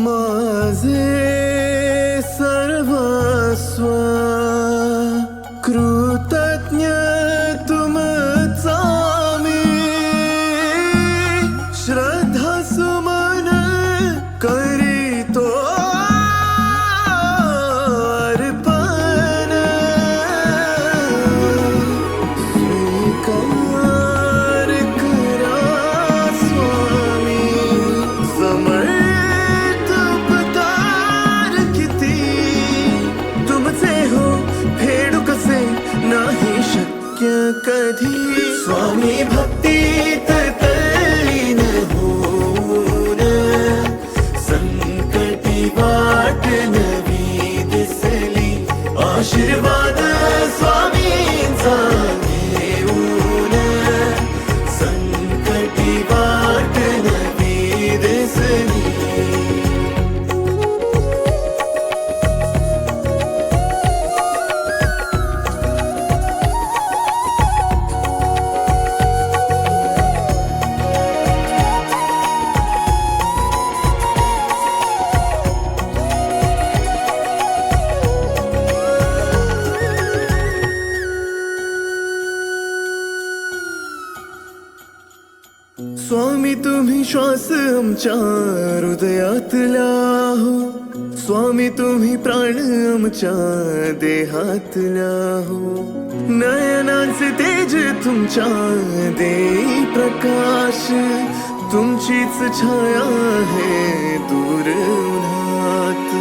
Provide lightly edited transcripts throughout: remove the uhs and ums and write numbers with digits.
माझे सर्वस्व कृतज्ञ तुमचा मी श्रद्धा सुमन करीतो अर्पण स्वीकार करा स्वामी समर्थ उपकार किती तुमचे हो फेडू कसे नाही शक्य कधी स्वामी भक्तीत तल्लीन होऊन संकटी वाट नवी दिसली आशीर्वाद स्वामींचा घेऊन संकटी वाट नवी दिसली स्वामी तुम्ही श्वास आमच्या हृदयातला हो स्वामी तुम्ही प्राण आमच्या देहातला हो नयनांचे तेज तुमच्या देई प्रकाश तुमचीच छाया आहे दूर उन्हात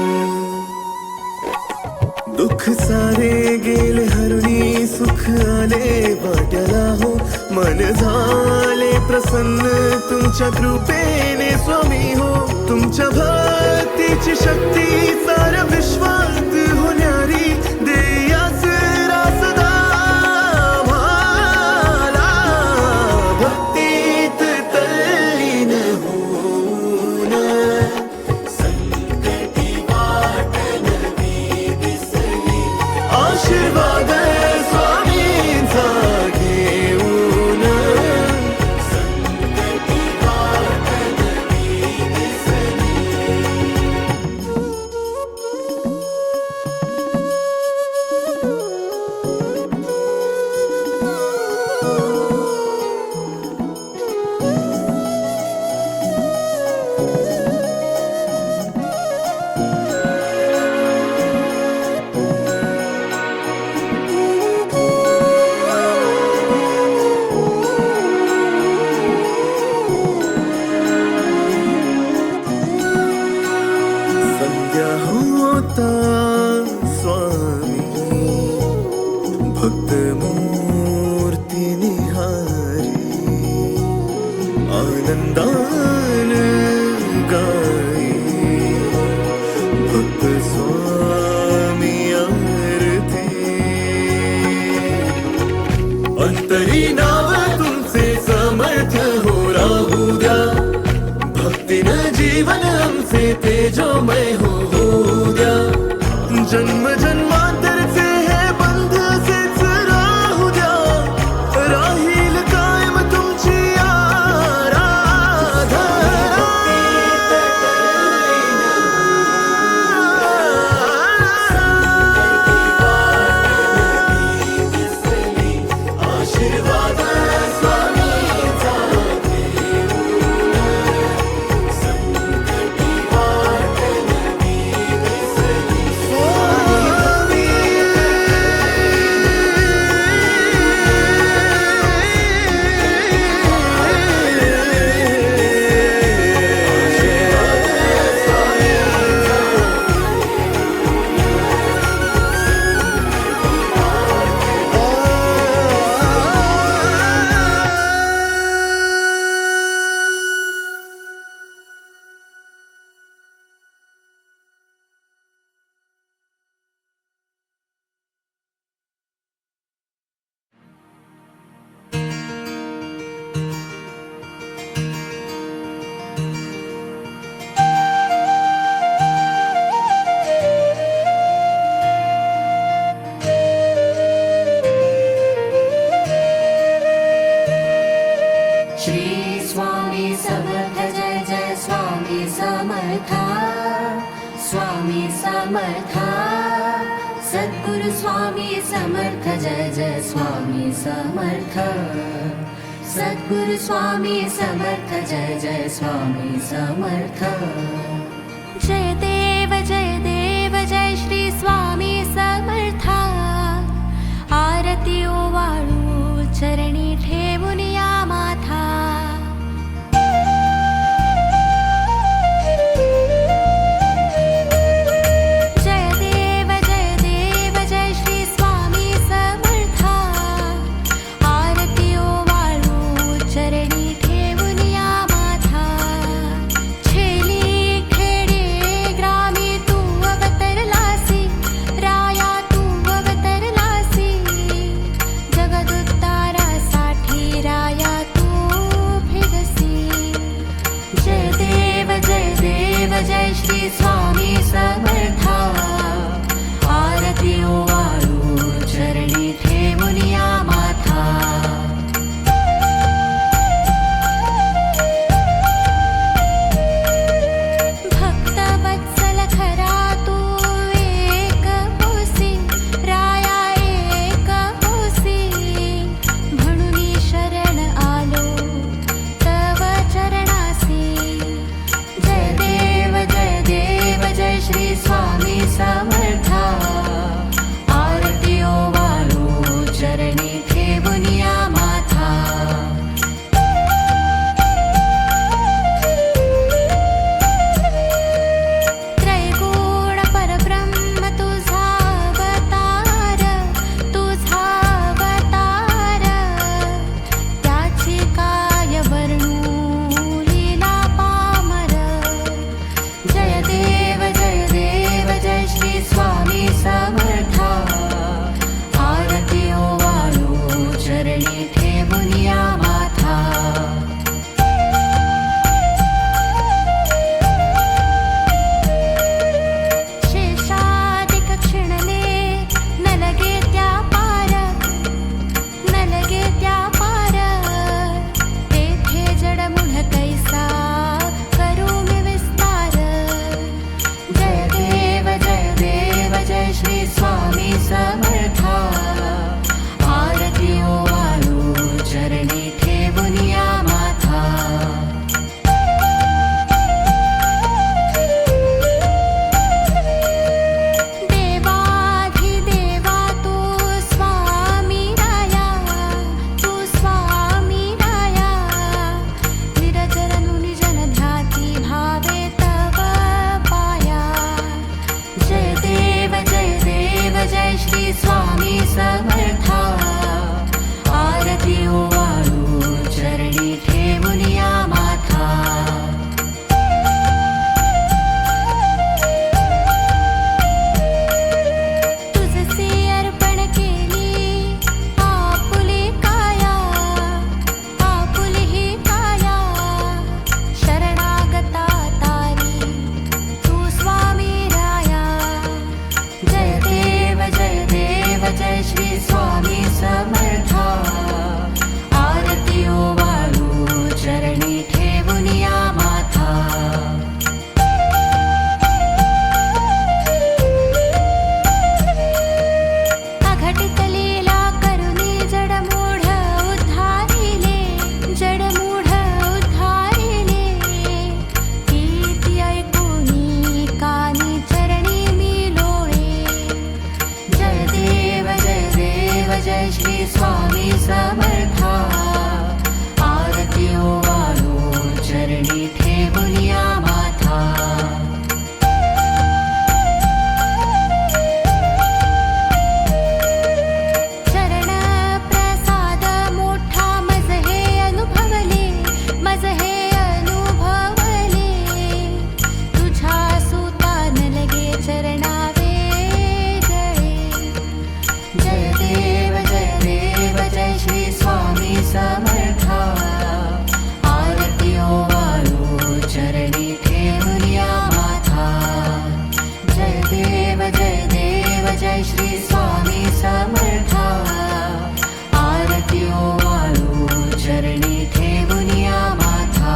दुःख सारे गेले हरुणी सुख आले वाट्याला हो मन झाले प्रसन्न तुमच्या कृपेने स्वामी हो तुमच्या भक्तीची शक्ती साऱ्या विश्वात होणारी देयास रासदा भाला भक्तीत तल्लीन होऊन संकटी वाट नवी दिसली आशीर्वाद स्वामींचा घेऊन संकटी वाट नवी दिसली संध्या होता स्वामी भक्त मूर्ती निहारी आनंदान गाई भक्त स्वामी आरती अंतरी नाव तुमचे समर्थ हो राहू द्या भक्तीनं जीवन आमचे तेजोमय हो द्या जन्म जन्मांतरचे हे बंध असेच राहू द्या राहील कायम तुमची आशीर्वाद स्वामीचा संकटी वाट नवी दिसली स्वामी श्री स्वामी समर्थ जय जय स्वामी समर्था स्वामी समर्थ, सद्गुरु स्वामी समर्थ, जय जय स्वामी समर्थ, सद्गुरु स्वामी समर्थ, जय जय स्वामी समर्थ. जय देव जय श्री स्वामी समर्थ. आरती ओवाळू चरणी ठेवून या माथा. जय देव जय श्री स्वामी समर्थ. आरती ओवाळू चरणी ठेवून या माथा. छेली खेडे ग्रामी तू अवतरलासी, राया तू अवतरलासी. जगदुद्धारासाठी राया तू फिरसी. जय देव जय श्री स्वामी समर्थ. आरती ओवाळू चरणी ठेवून या माथा. भक्त वत्सल खरा तू एक होसी, राया एक होसी. म्हणून शरण आलो तव चरणासी. जय देव जय श्री स्वामी समर्थ. आरती ओवाळू चरणी ठेवून या माथा. त्रैगुण परब्रह्म तुझा अवतार, तुझा अवतार. त्याची काय वर्णू लीला पामर. जय देव जय श्री स्वामी समर्थ. आरती ओवाळू चरणी ठेवून या माथा. शेषादिक क्षिणले न लगे त्या पार, न लगे त्या पार. तेथे जडमुढ कैसा करू मी विस्तार. जय देव जय श्री स्वामी समर्थ. आरती ओवाळू चरणी ठेवून या माथा. देवाधिदेवा तू स्वामी राया, तू स्वामी राया. निरजरनु निजन ध्याती भावे तव पाया. जय देव जय श्री स्वामी समर्थ. आरती ओवाळू चरणी ठेवून या माथा. तुझसे अर्पण केली आपुले काया, आपुले ही काया. शरणागता तारी तू स्वामी राया. जय देव जय श्री स्वामी समर्थ. आरती ओवाळू चरणी ठेवून या माथा. अघटित लीला करुणी जडमूढ उद्धारिले, जडमूढ उद्धारिले. कीर्ती ऐकूनी कानी चरणी मी लोळे. जय देव जय श्री स्वामी समर्थ. आरती ओवाळू चरणी ठेवून या माथा. चरण प्रसाद मोठा मज हे अनुभवले, मज हे अनुभवले. तुझ्या सुता न लगे चरणावे गळे. जय देव जय श्री स्वामी समर्थ. आरती ओवाळू चरणी ठेवून या माथा. जय देव जय श्री स्वामी समर्थ. आरती ओवाळू चरणी ठेवून या माथा.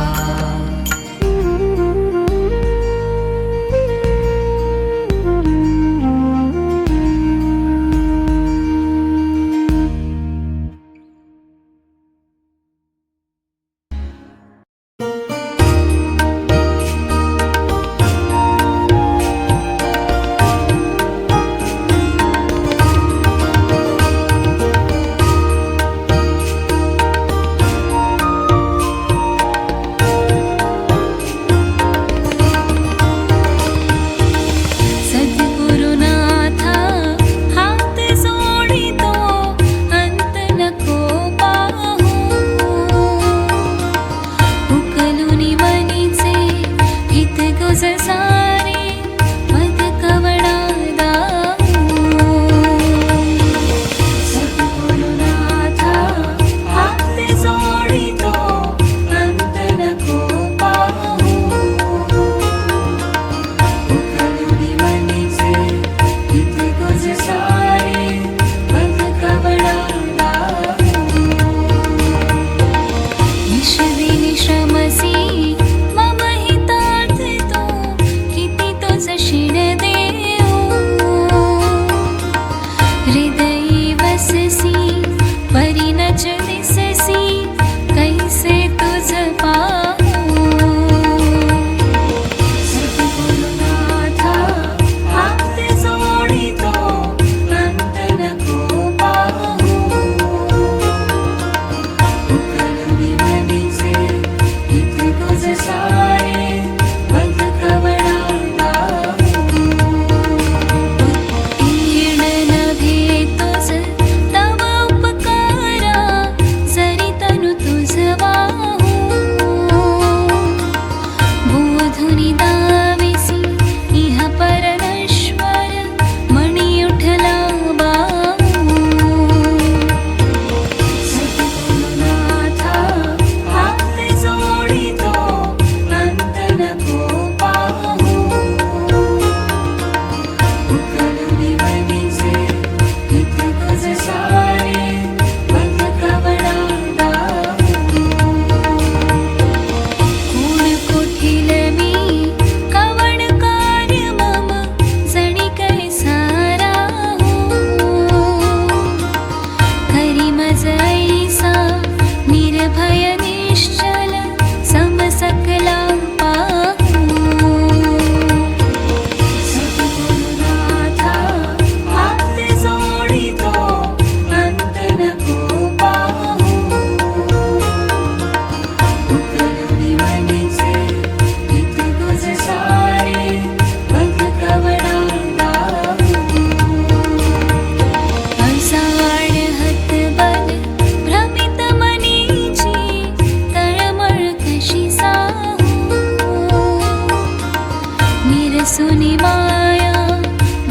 सुनी माया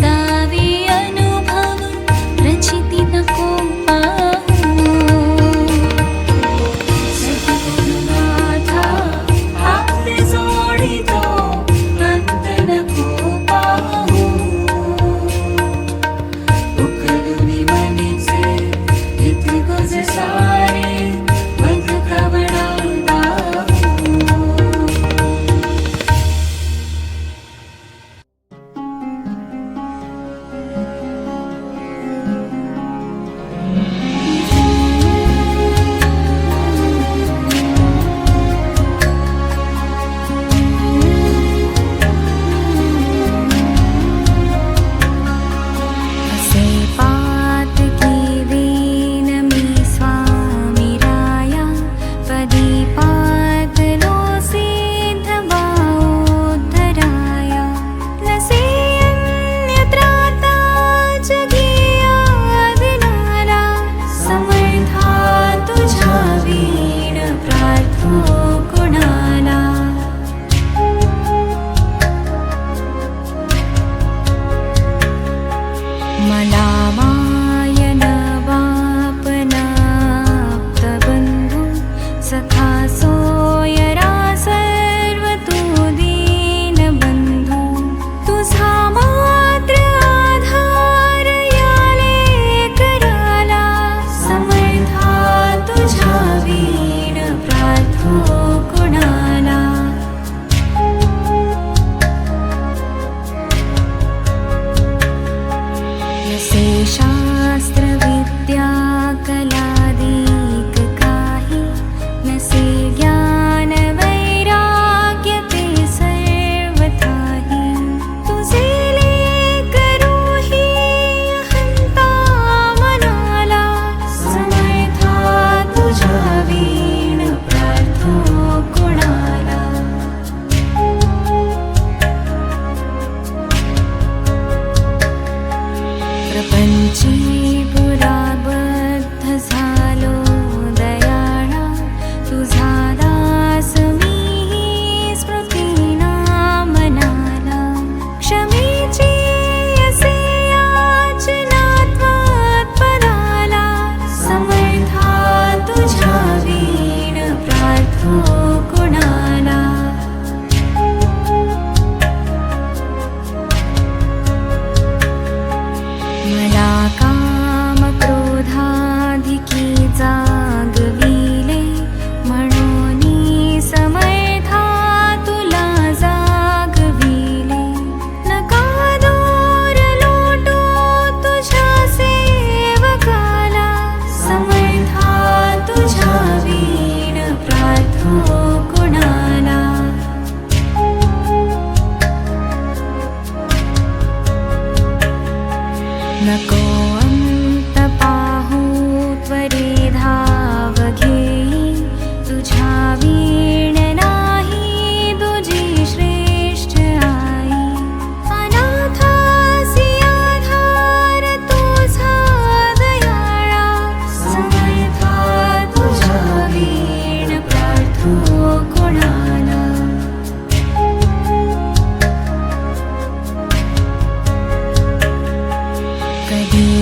दावी अनुभव रचिती नको पाहू सद्गुरुनाथा आपले जोडितो अंत नको पाहू उकलुनी मनीचे इथे गुज सारे मध कवडा शास्त्र विद्या कलादीक काही नसे ज्ञान वैराग्य ते सर्व ठाही तुझे लेकरूही अहंता मनाला समर्था तुझ्या वीण प्रार्थो कुणाला प्रपंची पुराबद्ध झालो दयाळा तुझा दास मी स्मृतीना मनाला क्षमेची असे याचना त्वत्पदाला समर्था तुझ्या वीण प्रार्थो कुणाला मला काम क्रोधाधिकी जागविले म्हणून समर्था तुला जागविले नका दूर लोटू तुझ्या सेवकाला समर्था तुझ्या वीण प्रार्थो कुणाला नको अंत पाहू त्वरे धाव घेई तुझ्या वीण नाही तुझी श्रेष्ठ आई अनाथासी आधार तुझा दयाळा समर्था तुझ्या वीण प्रार्थो कुणाला कधी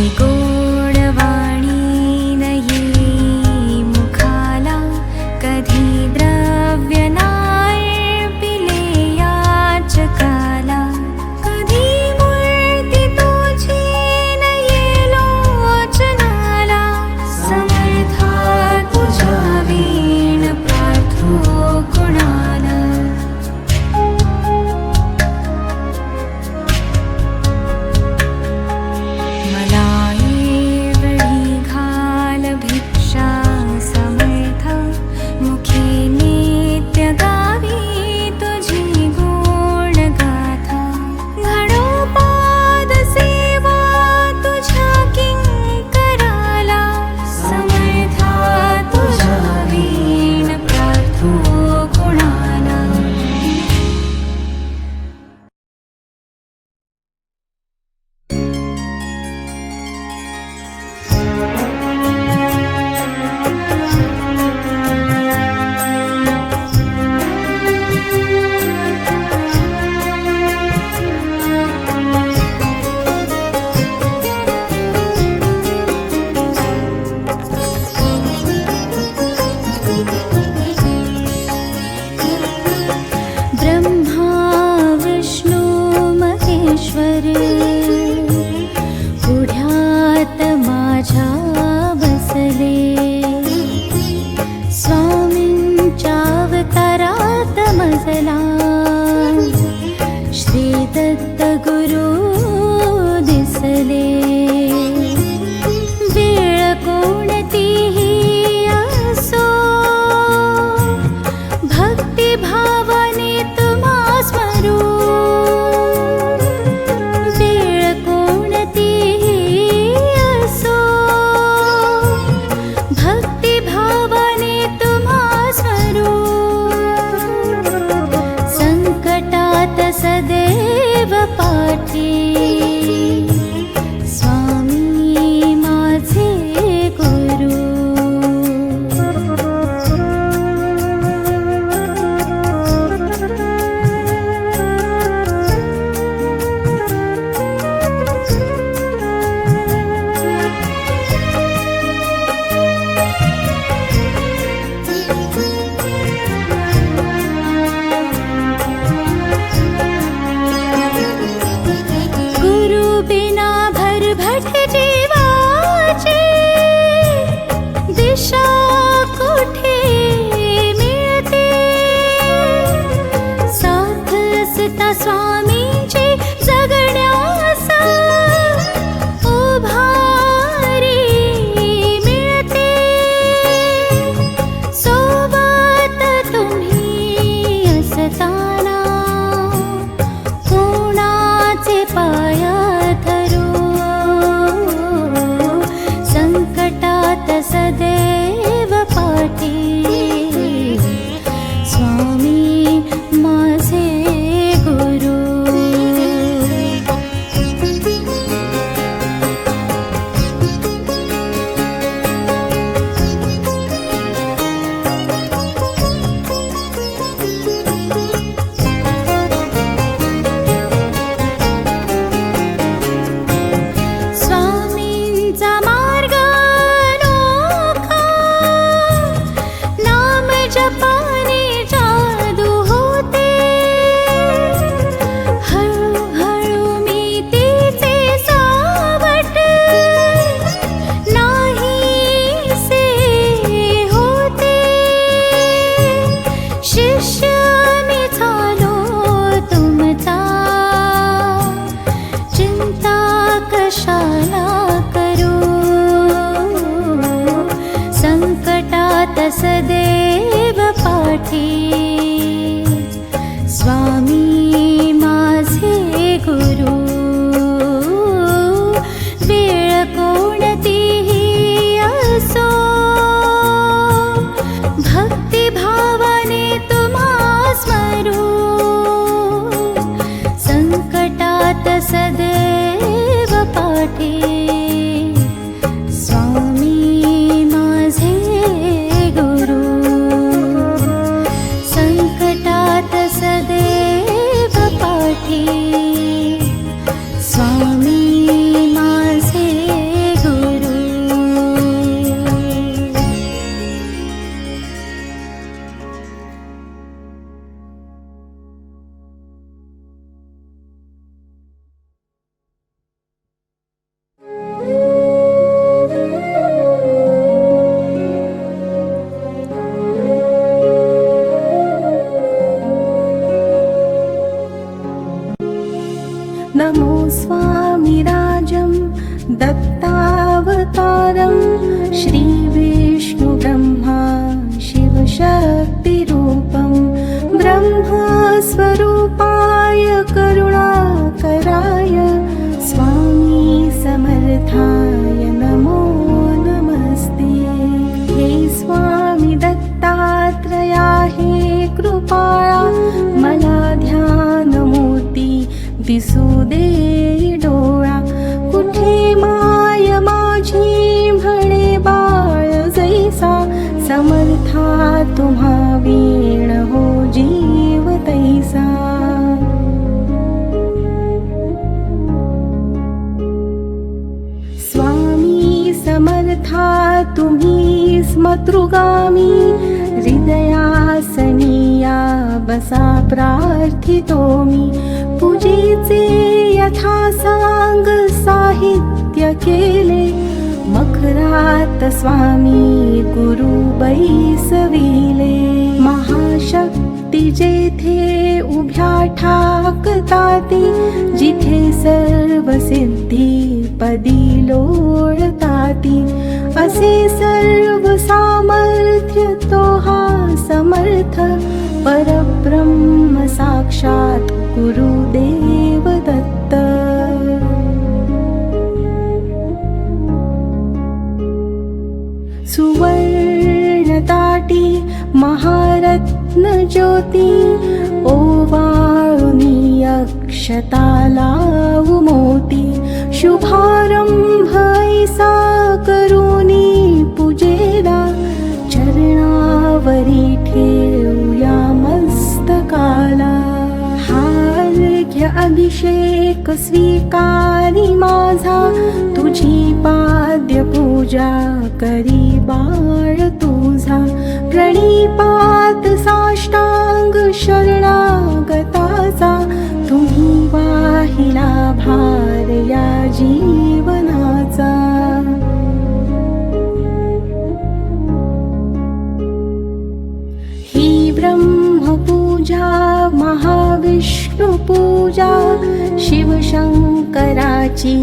परमेश्वर पुढ्यात माझ्या बसले स्वामींच्या अवतारात मजला श्री दत्त गुरु दिसले वेळ कोणतीही असो भक्तिभावाने तुम्हा स्मरू वेळ कोणतीही असो भक्तिभावाने तुम्हा स्मरू संकटात सदैव पाठी स्वामी माझे गुरु गुरु बिना भरभट जीवाची दिशा कुठे मिळते साथ असता स्वामींची जगण्यास उभारी मिळते सोबत तुम्ही असताना कोणाचे पाय धरू संकटात सदैव पाठी स्वामी माझे गुरु स्वामींचा मार्ग अनोखा नाम जपाने जादू होते हळूहळू मी तिचे सावट नाहीसे होते शिष्य मी झालो तुमचा चिंता कशाला करू संकटात सदैव पाठी स्वामी माझे गुरु वेळ कोणतीही असो भक्तिभावाने तुम्हा स्मरू संकटात सदैव पाठी स्वामी माझे गुरु संकटात सदैव पाठी स्वामी माझे गुरु नमो स्वामिराजं दत्तावतारं श्रीविष्णुब्रह्मा शिवशक्तिरूपं ब्रह्मस्वरूपाय करुणाकराय स्वामी समर्थाय नमो नमस्ते हे स्वामी दत्तात्रया हे कृपाळा मला ध्यानमूर्ती दिसू दे डोळा कुठे माय माझी म्हणे बाळ जैसा समर्था तुम्हा वीण हो जीव तैसा स्वामी समर्था तुम्ही स्मतृगामी हृदयासनिया बसा प्रार्थितो मी पूजेचे या यथा सांग साहित्य केले मखरात स्वामी गुरु बैसविले महाशक्ती जेथे उभ्या ठाकताती जिथे सर्व सिद्धी पदी लोळताती असे सर्व सामर्थ्य तो हा समर्थ परब्रह्म साक्षात गुरुदेव दत्त सुवर्ण ताटी महारत्न ज्योती ओवाळुनी अक्षता लावू मोती शुभारंभ ऐसा करुनी पूजेला चरणावरी ठेवूया मस्तकाला हार्घ्य अभिषेक स्वीकारी माझा तुझी पाद्य पूजा करी बाळ तुझा प्रणिपात साष्टांग शरणागताचा तुम्ही वाहिला भार या जीवनाचा ही ब्रह्मपूजा महाविष्णु पूजा शिवशंकराची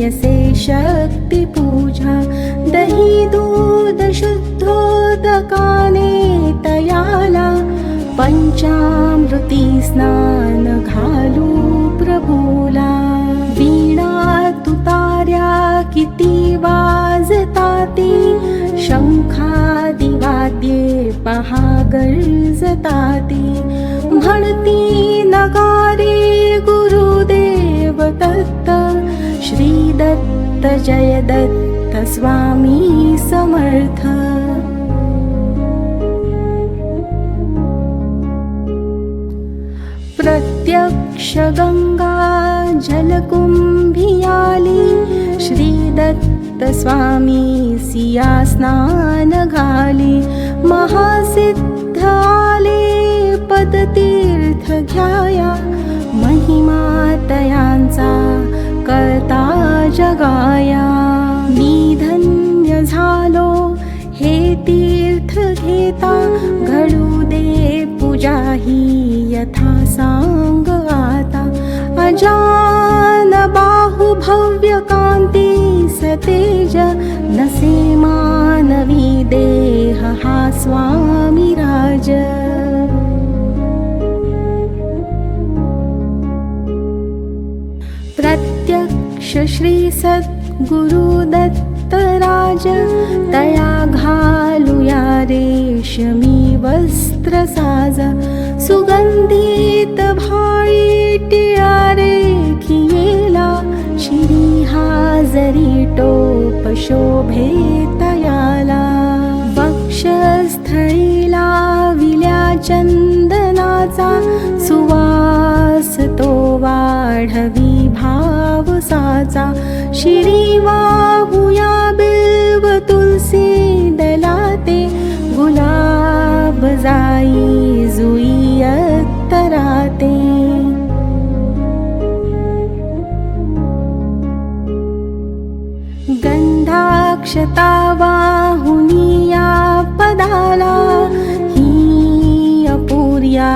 असे शक्ती पूजा दही दूध शुद्धोदकाने तयाला पंचामृती स्नान घालू प्रभूला वीणा तुतार्या किती वाजताती शंखादी वाद्ये पहा गरजताती म्हणती नगारे गुरुदेव दत्त श्री दत्त जय दत्त स्वामी समर्थ प्रत्यक्ष गंगा जलकुंभी आली श्री दत्त स्वामी सिया स्नान घाली महासिद्ध आले पदतीर्थ घ्याया महिमा तयांचा करता जगाया मी धन्य झालो हे तीर्थ घेता घडू दे पूजा ही यथा सांग आता अजान बाहु भव्य कांती सतेज नसे मानवी देह हा स्वामी राज प्रत्यक्ष श्री सद्गुरु दत्त राज तया घालूया रेशमी वस्त्र साज सुगंधित भाळी टिळारे खियेला शिरी हाजरी टोप शोभे तयाला वक्षस्थळी लाविल्या चंदनाचा सुवास तो वाढवी भाव साचा शिरी वाहुया बिल्व तुलसी दलाते गुलाब जाई जुई अत्तराते गंधाक्षता वाहुनिया पदाला ही अपूर्या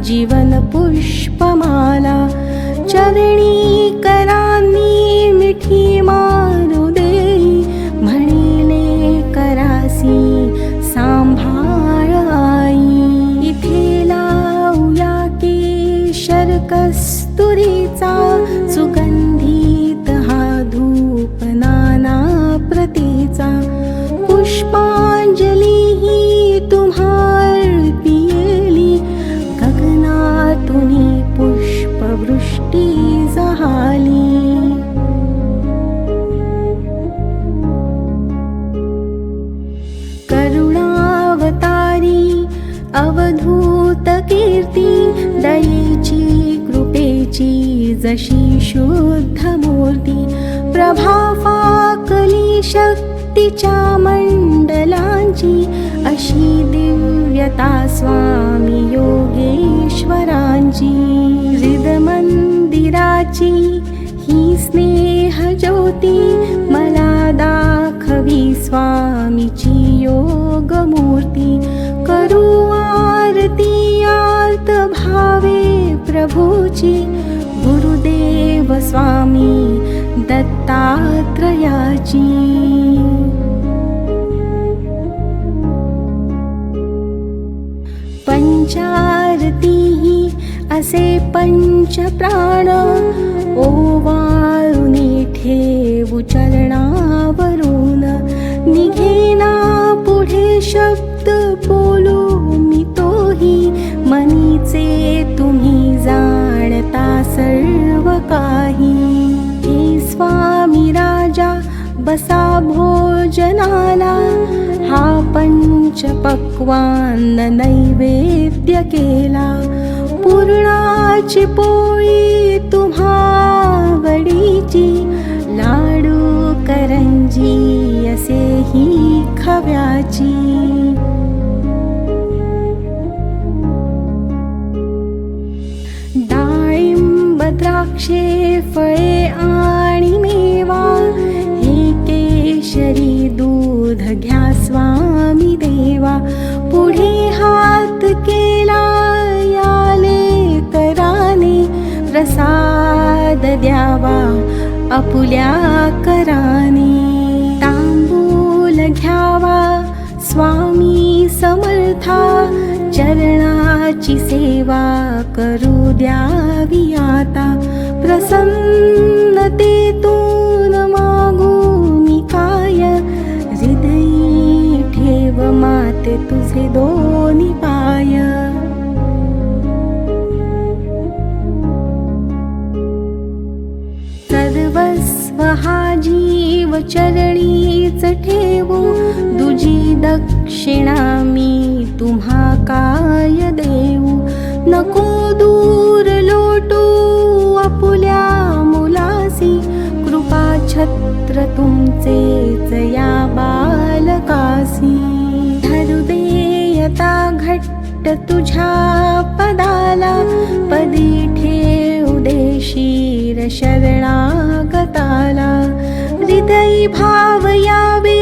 जीवन पुष्पमाला चरणी करांनी मिठी मारू देई म्हणिले करासी सांभाळ आई इथे लावूया केशर कस्तुरीचा सुगंधित हा धूप नाना प्रतीचा पुष्पांजली ही तुम्हार पियेली गगनातुनी पुष्पवृष्टी जहाली करुणावतारी अवधूत कीर्ती दयेची कृपेची जशी शुद्ध मूर्ती प्रभा फाकली शक्तीच्या मंडलांची अशी दिव्यता स्वामी योगेश्वरांची हृद मंदिराची स्नेह ज्योती मला दाखवी स्वामीची योग मूर्ती करू आरती आर्त भावे प्रभूची गुरुदेव स्वामी दत्तात्रयाची पंचारती असे पंच प्राण ओवाळून ठेवू चरणावरून निघेना पुढे शब्द बोलू मी तोही मनीचे तुम्ही जाणता सर्व काही हे स्वामी राजा बसा भोजनाला हा पंचपक्वान्न नैवेद्य केला पूर्णाची पोळी तुम्हा वडीची लाडू करंजी असेही खव्याची डाळिंब द्राक्षे फळे आणि मेवा हे केशरी दूध घ्या स्वामी देवा पुढे हात केला याले कराने प्रसाद द्यावा आपुल्या कराने तांबूल घ्यावा स्वामी समर्था चरणाची सेवा करू द्यावी आता प्रसन्नतेतून मागू मी काय हृदयी ठेव माते तुझे दोन्ही पाय सर्वस्व हा जीव चरणीच ठेवू दुजी दक्षिणा मी तुम्हा काय देऊ नको दूर लोटू आपुल्या मुलासी कृपा छत्र तुमचेच या बालकासी धरू देयता घट्ट तुझ्या पदाला पदी ठेवू देशीर शरणागताला हृदयी भाव यावे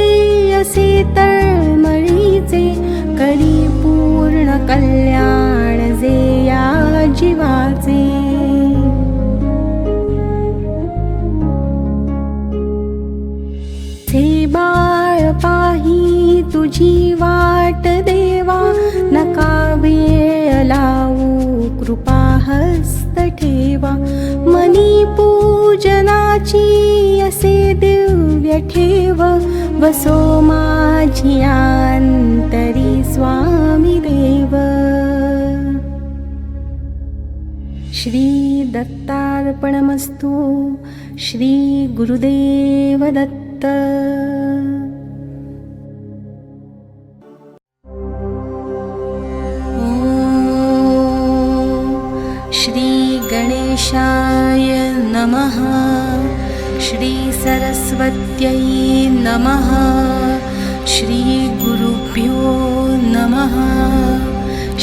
असे तळमळीचे करी पूर्ण कल्याण जे या जीवाचे हे बाळ पाही तुझी वाट देवा नका वेळ लावू कृपा हस्त ठेवा मनी पूजनाची असे दिव्य ठेव वसो माझी अंतरी स्वामी देव श्री दत्तार्पणमस्तु श्री गुरुदेव दत्त श्री गणेशाय नमः श्री सरस्वत्यै नमः श्री गुरुभ्यो नमः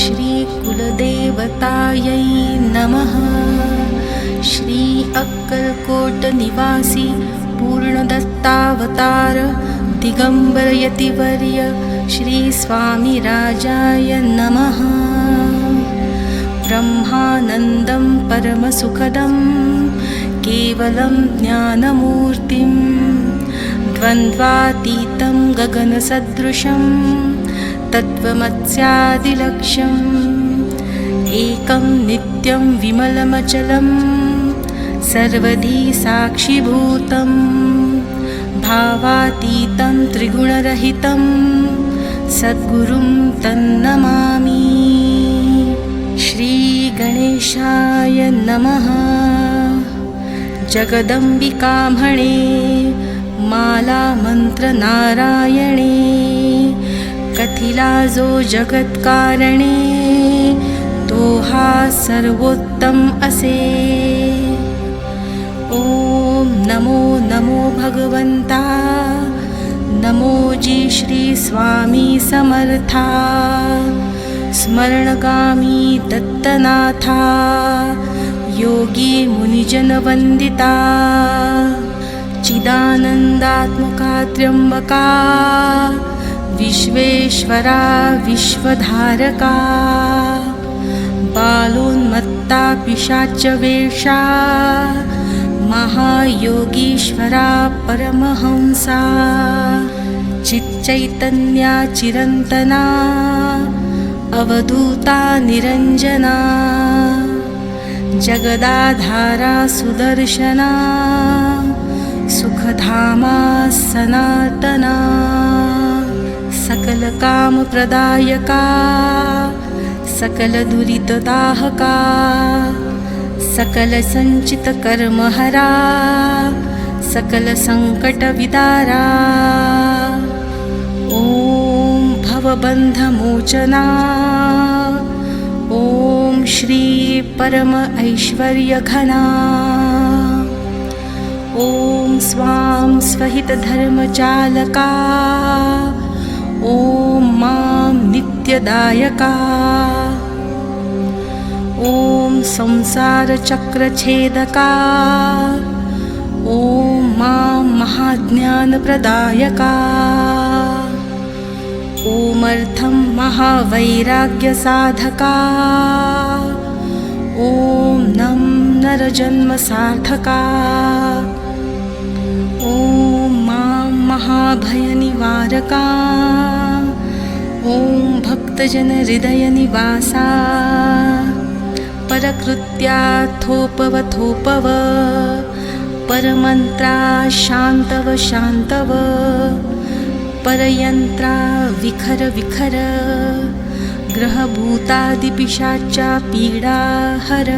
श्री कुलदेवतायै नमः श्री अक्कलकोट निवासी पूर्णदत्तावतार दिगंबर यतिवर्य श्री स्वामी राजाय नमः ब्रह्मानन्दं परमसुखदं केवलं ज्ञानमूर्तिं द्वन्द्वातीतं गगनसदृशं तत्त्वमस्यादिलक्ष्यम् एकं नित्यं विमलमचलं सर्वधी साक्षिभूतं भावातीतं त्रिगुणरहितं सद्गुरुं तन्नमामि श्री गणेशाय नमः जगदंबिका म्हणे माला मंत्र नारायणे कथिला जो जगत्कारणे तो हा सर्वोत्तम असे ओम नमो नमो भगवंता नमो जी श्री स्वामी समर्था स्मरणगामी दत्तनाथा योगी मुनिजन वंदिता चिदानन्दात्मका त्र्यम्बका विश्वेश्वरा विश्वधारका बालोन्मत्ता पिशाचवेषा महायोगीश्वरा परमहंसा चिच्चैतन्या चिरन्तना अवधूता निरञ्जना जगदाधारा सुदर्शना सुखधामा सनातना सकलकामप्रदायका सकलदुरितदाहका सकलसञ्चितकर्महरा सकलसङ्कटविदारा ॐ भवबन्धमोचना ॐ श्री परम ऐश्वर्यघना ॐ स्वां स्वहितधर्मचालका ॐ मां नित्यदायका ॐ संसारचक्रछेदका ॐ मां महाज्ञानप्रदायका ॐ महावैराग्यसाधका ॐ नं नरजन्मसार्थका ॐ मां महाभयनिवारका ॐ भक्तजनहृदयनिवासा परकृत्या थोपव परमन्त्रा शान्तव शान्तव परयन्त्रा विखर ग्रहभूतादिपिशाचा पीडा हर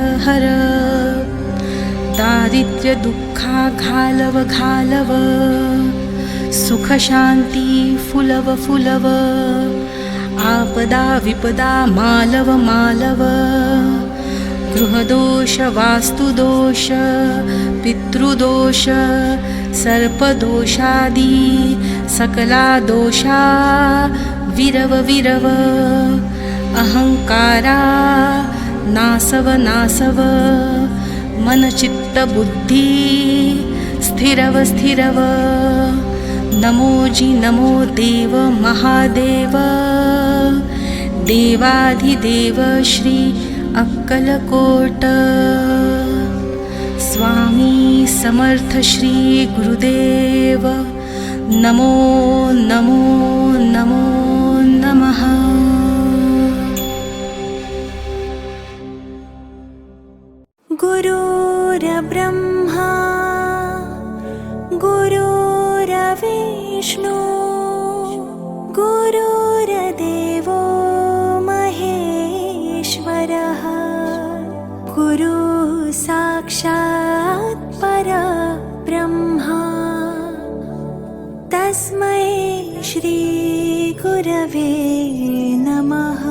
दारिद्र्यदुःखा घालव सुखशान्ति फुलव आपदा विपदा मालव गृहदोष वास्तुदोष पितृदोष सर्पदोषादि सकला दोषा विरव अहंकारा नासव मनचित्तबुद्धि स्थिरव नमो देव महादेव देवाधिदेव श्री अक्कलकोट स्वामी समर्थ श्री गुरुदेव नमो नमः। गुरुर्ब्रह्मा गुरुर्विष्णु गुरुर्देवो महेश्वरः गुरु साक्षात् परब्रह्मा तस्मै श्री गुरवे नमः।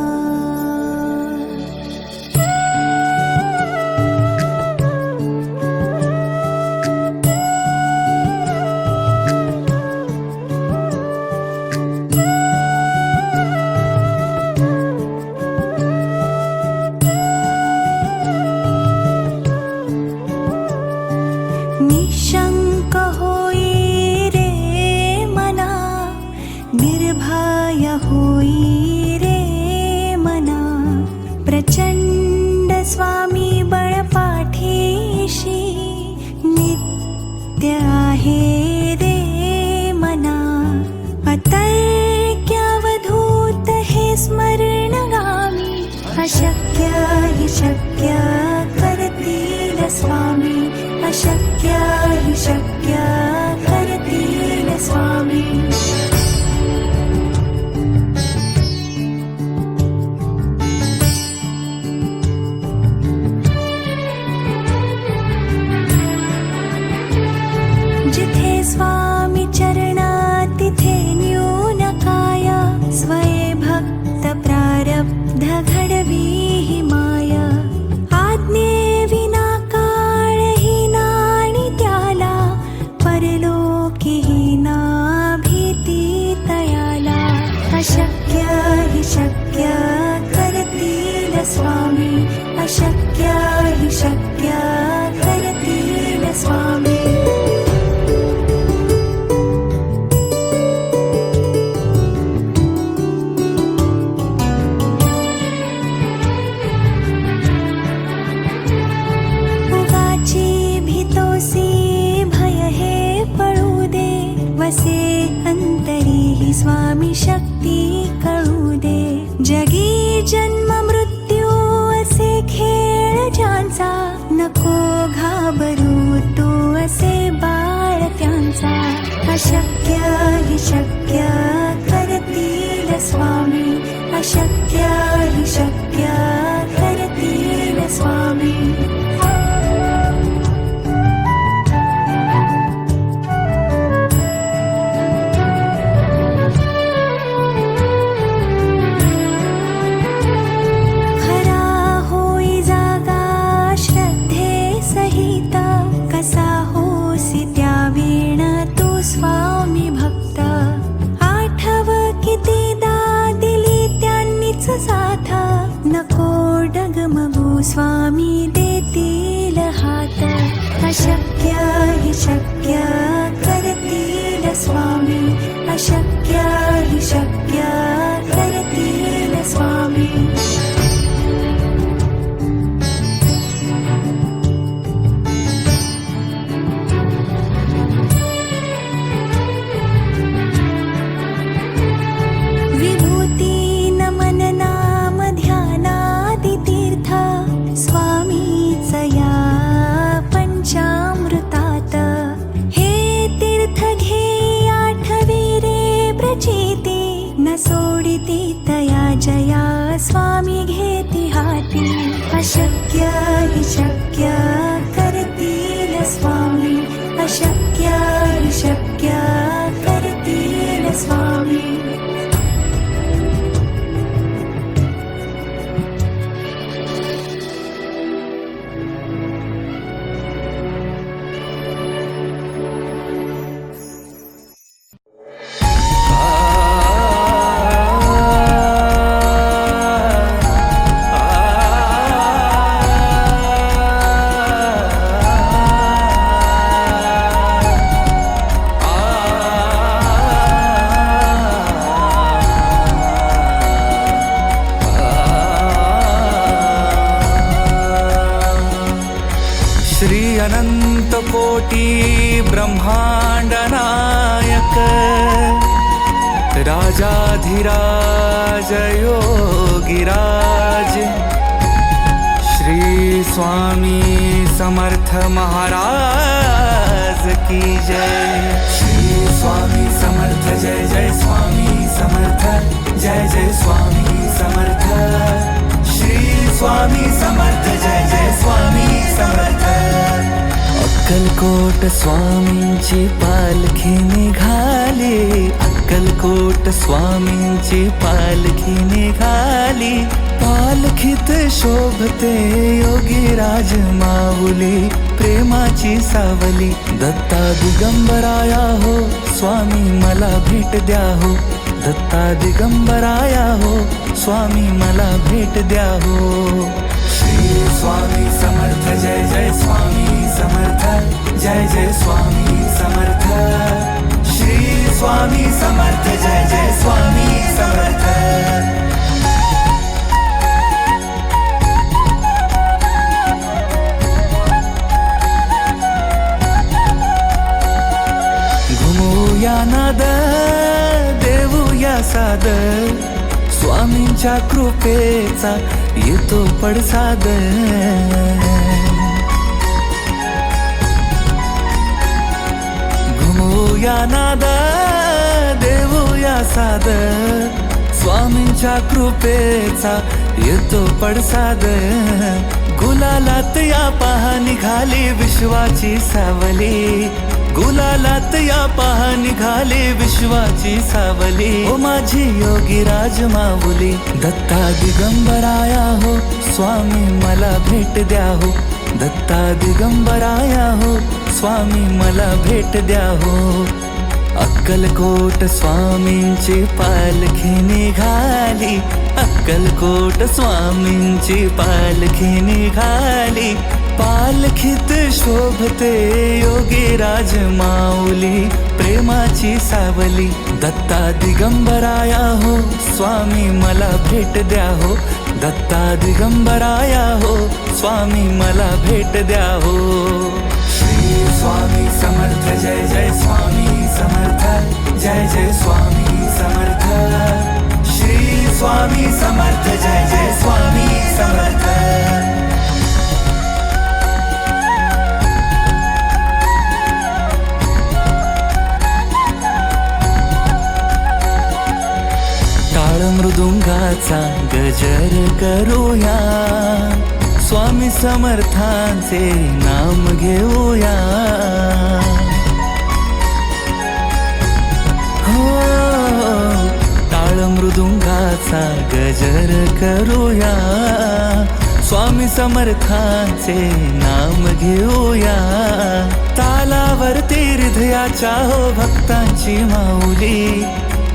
निशंक होई रे मना निर्भय होई रे मना प्रचंड स्वामी बळपाठीशी नित्य आहे रे मना अतर्क्यावधूत हे स्मरणगामी अशक्य हि शक्य करतील स्वामी अशक्य हि शक्य करतील स्वामी। जिथे स्वामी चरणा तिथे न्यून काय स्वये भक्त प्रारब्ध घडवी हि माया आज्ञे विना अशक्य हि शक्य करतील स्वामी अशक्य हि शक्य करतील स्वामी। असे अंतरी ही स्वामी शक्ती कळू दे. जगी जन्म मृत्यू असे खेळ ज्यांचा, नको घाबरू तू असे बाळ त्यांचा. अशक्य हि शक्य करतील स्वामी, अशक्य हि शक्य करतील स्वामी. खरा होई जागा श्रद्धे सहित, कसा होसी त्या वीण तू स्वामी भक्त. आठव कितीदा दिली त्यांनीच साथ, नको डगमगू स्वामी देतील हात. अशक्य हि शक्य करतील स्वामी, अशक्य हि शक्य करतील स्वामी. विभूती नमन नाम ध्यानादि तीर्थ, स्वामीच या पंचामृतात. हे तीर्थ घे आठवी रे प्रचिती, न सोडिती तया जया स्वामी घेती हाती. अशक्य हि शक्य करतील स्वामी, अशक्य हि शक्य करतील स्वामी. श्री अनंत कोटी ब्रह्मांड नायक, राजाधिराज योगिराज, श्री स्वामी समर्थ महाराज की जय. श्री स्वामी समर्थ जय जय स्वामी समर्थ, जय जय स्वामी समर्थ. श्री स्वामी समर्थ जय जय स्वामी समर्थ. अक्कलकोट स्वामींची पालखी निघाली, अक्कलकोट स्वामींची पालखी निघाली. पालखीत शोभते योगीराज माऊली, प्रेमाची सावली. दत्ता दिगंबराया हो स्वामी मला भेट द्या हो, दत्ता दिगंबराया हो स्वामी मला भेट द्या हो. श्री स्वामी समर्थ जय जय स्वामी समर्थ, जय जय स्वामी समर्थ. श्री स्वामी समर्थ जय जय स्वामी समर्थ. घुमूया नाद देऊया साद, स्वामींच्या कृपेचा येतो पडसाद. घुमूया नाद देऊया साद, स्वामींच्या कृपेचा येतो पडसाद. गुलालात या पहा निघाली विश्वाची सावली, गुलालात या पहा निघाली विश्वाची सावली. ओ माझी योगीराज माऊली, दत्ता दिगंबराया हो स्वामी मला भेट द्या हो, दत्ता दिगंबराया हो स्वामी मला भेट द्या हो. अक्कलकोट स्वामींची पालखी निघाली, अक्कलकोट स्वामींची पालखी निघाली. पालखीत शोभते योगीराज माऊली, प्रेमाची सावली. दत्ता दिगंबराया हो स्वामी मला भेट द्या हो, दत्ता दिगंबराया हो स्वामी मला भेट द्या हो. श्री स्वामी समर्थ जय जय स्वामी समर्थ, मृदुंगाचा गजर करूया, स्वामी समर्थांचे नाम घेऊया. हो, टाळ मृदुंगाचा गजर करूया, स्वामी समर्थांचे नाम घेऊया. तालावरती हृदयाच्या हो भक्तांची माऊली,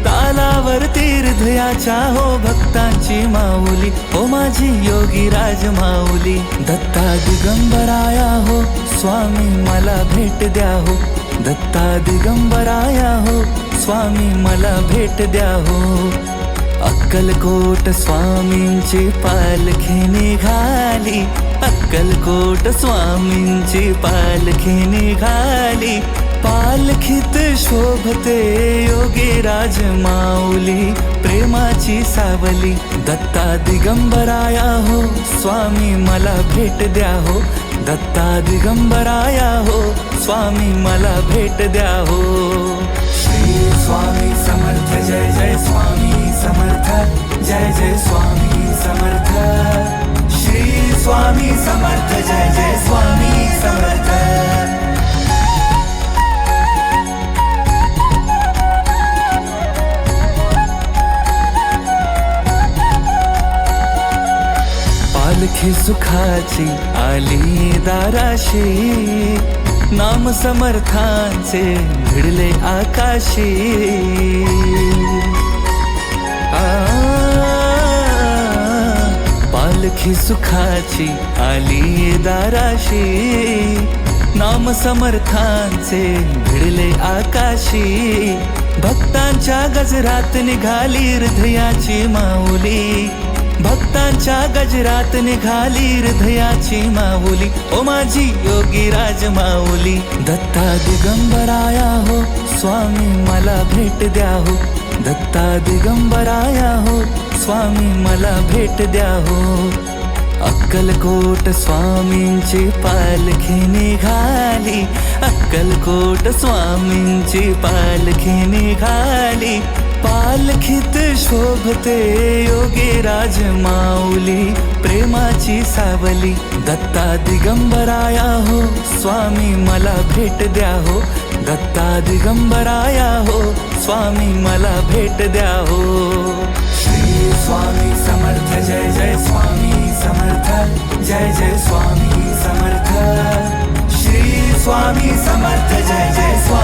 तालावरती हृदयाच्या हो भक्तांची माऊली. ओ माझी योगी राज माऊली, दत्ता दिगंबराया हो स्वामी मला भेट द्या हो, दत्ता दिगंबराया हो स्वामी मला भेट द्या हो. अक्कलकोट स्वामींची पालखी निघाली, अक्कलकोट स्वामींची पालखी निघाली. पालखीत शोभते योगी राज माऊली, प्रेमाची सावली. दत्ता दिगंबराया हो स्वामी मला भेट द्या हो, दत्ता दिगंबराया हो स्वामी मला भेट द्या हो. श्री स्वामी समर्थ जय जय स्वामी समर्थ, जय जय स्वामी समर्थ. श्री स्वामी समर्थ जय जय स्वामी समर्थ. पालखी सुखाची आली दाराशी, नाम समर्थांचे भिडले आकाशी. पालखी सुखाची आली दाराशी, नाम समर्थांचे भिडले आकाशी. भक्तांच्या गजरात निघाली हृदयाची माऊली, भक्तांच्या गजरात निघाली हृदयाची माऊली. ओ माझी योगी राज माऊली, दत्ता दिगंबराया हो स्वामी मला भेट द्या हो, दत्ता दिगंबराया हो स्वामी मला भेट द्या हो. अक्कलकोट स्वामींची पालखी निघाली, अक्कलकोट स्वामींची पालखी निघाली. पालखीत शोभते योगी राज माऊली, प्रेमाची सावली. दत्ता दिगंबराया हो स्वामी मला भेट द्या हो, दत्ता दिगंबराया हो स्वामी मला भेट द्या हो. श्री स्वामी समर्थ जय जय स्वामी समर्थ, जय जय स्वामी समर्थ. श्री स्वामी समर्थ जय जय स्वामी